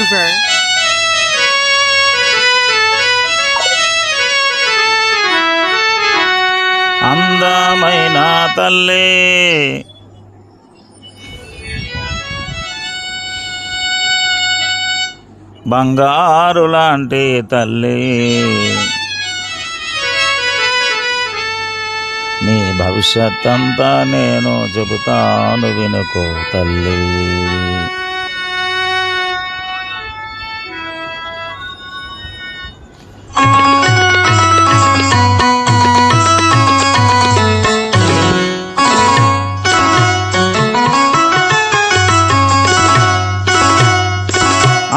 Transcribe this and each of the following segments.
mover. అందమైన తల్లి బంగారు లాంటి తల్లి నీ భవిష్యత్తంతా నేను చెబుతాను వినుకో తల్లి.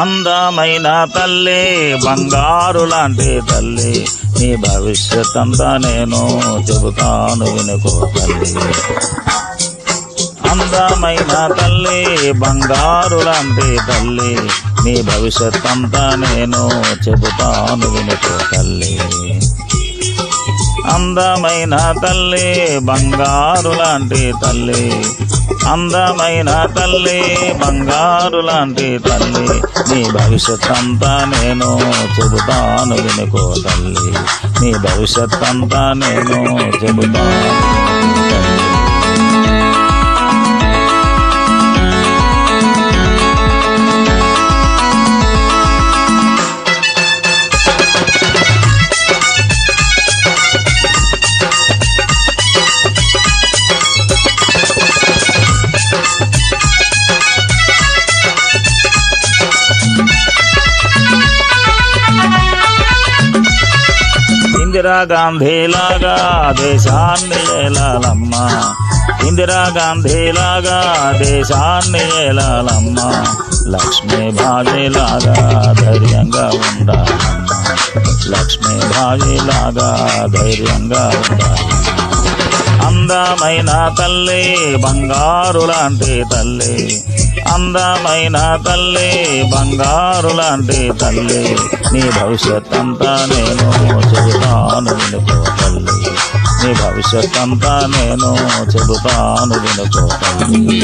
అందమైన తల్లి బంగారు లాంటి తల్లి నీ భవిష్యత్ అంతా నేను చెబుతాను వినుకో తల్లి. అందమైన తల్లి బంగారు లాంటి తల్లి నీ భవిష్యత్ అంతా నేను చెబుతాను వినుకో తల్లి. అందమైన తల్లి బంగారు లాంటి తల్లి అందమైన తల్లి బంగారు లాంటి తల్లి నీ భవిష్యత్ అంతా నేను చెబుతాను వినుకో తల్లి. నీ భవిష్యత్ అంతా నేను చెబుతాను తల్లి. ఇందిరా గాంధీ లాగా దేశాన్ని ఏలాలమ్మా, ఇందిరా గాంధీ లాగా దేశాన్ని ఏలాలమ్మా, లక్ష్మీబాయి లాగా ధైర్యంగా ఉండాలమ్మా, లక్ష్మీబాయి లాగా ధైర్యంగా ఉండాలమ్మా. అందమైన తల్లి బంగారు లాంటి తల్లి అందమైన తల్లి బంగారు లాంటి తల్లి నీ భవిష్యత్ అంతా నేను చెబుతాను వినుకో తల్లి. నీ భవిష్యత్ అంతా నేను చెబుతాను వినుకో తల్లి.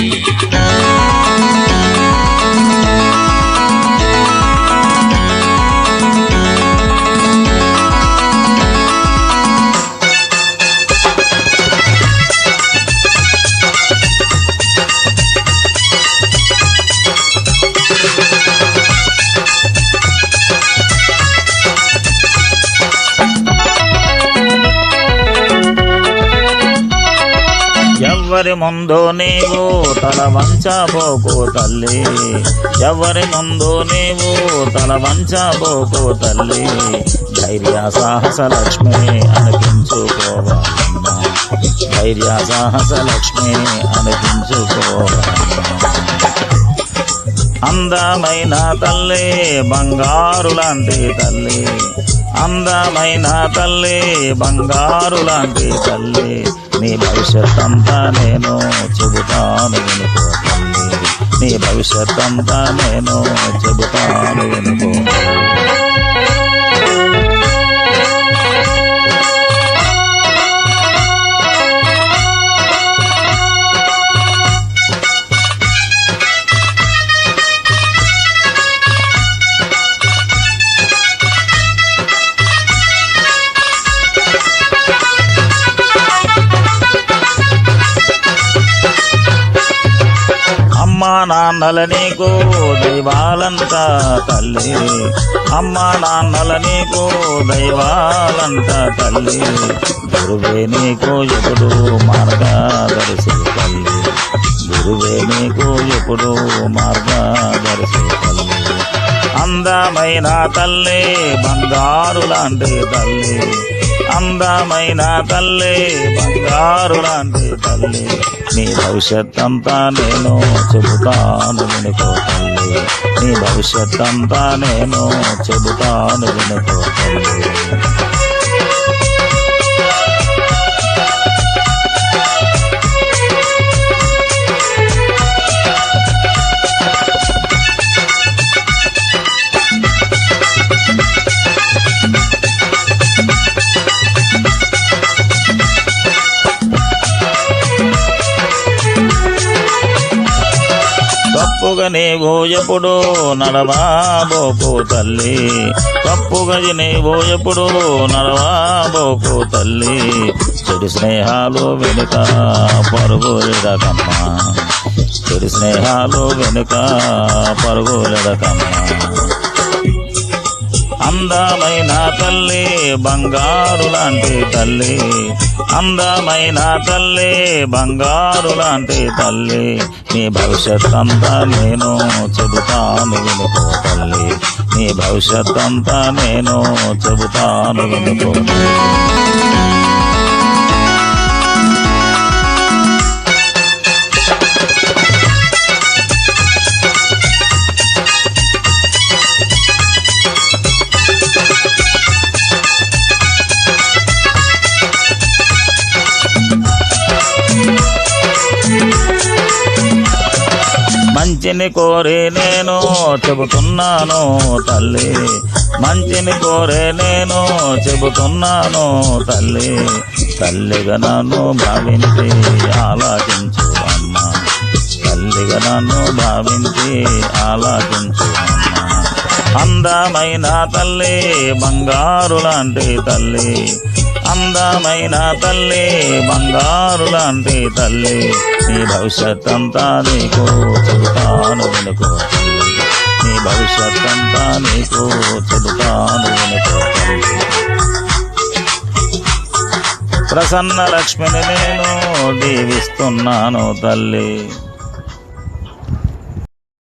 ఎవరి ముందు నీవు తల వంచబోకు తల్లి, ఎవరి ముందు నీవు తల వంచబోకు తల్లి, ధైర్య సాహస లక్ష్మి అనిపించుకోవాలమ్మా, ధైర్య సాహస లక్ష్మి అనిపించుకోవాలమ్మా. అందమైన తల్లి బంగారు లాంటి తల్లి అందమైన తల్లి బంగారు లాంటి తల్లి నీ భవిష్యత్ అంతా నేను చెబుతాను వినుకో తల్లి. నీ భవిష్యత్ అంతా నేను చెబుతాను వినుకో తల్లి. అమ్మా నాన్నల నీకు దైవాలంట తల్లి, అమ్మా నాన్నల నీకు దైవాలంట తల్లి, గురువే నీకు ఎప్పుడు మార్గదర్శి తల్లి, గురువే నీకు ఎప్పుడు మార్గదర్శి తల్లి. అందమైన తల్లి బంగారు లాంటి తల్లి అందమైన తల్లి బంగారు లాంటి తల్లి నీ భవిష్యత్ అంతా నేను చెబుతాను వినుకో తల్లి. నీ భవిష్యత్ అంతా నేను చెబుతాను వినుకో తల్లి. తప్పుగా నీవు ఎప్పుడు నడవాబోకు తల్లి, తప్పుగా నీవు ఎప్పుడు నడవాబోకు తల్లి. చెడు స్నేహాలు వెనుక పరుగులెడకమ్మా, చెడు స్నేహాలు వెనుక పరుగులెడకమ్మా. అందమైన తల్లి బంగారు లాంటి తల్లి, అందమైన తల్లి బంగారు లాంటి తల్లి. నీ భవిష్యత్ అంతా నేను చెబుతాను వినుకో తల్లి, నీ భవిష్యత్ అంతా నేను చెబుతాను వినుకో. మంచిని కోరి నేను చెబుతున్నాను తల్లి, మంచిని కోరే నేను చెబుతున్నాను తల్లి. తల్లిగా నన్ను భావించి ఆలాకించు అమ్మా, తల్లిగా నన్ను భావించి ఆలాకించు అమ్మా. అందమైన తల్లి బంగారు లాంటి తల్లి, అందమైన తల్లి బంగారు లాంటి తల్లి. నీ భవిష్యత్ అంతా నీకు చెబుతాను వినుకో తల్లి, నీ భవిష్యత్ అంతా నీకు చెబుతాను వినుకో తల్లి. ప్రసన్న లక్ష్మిని నేను దీవిస్తున్నాను తల్లి.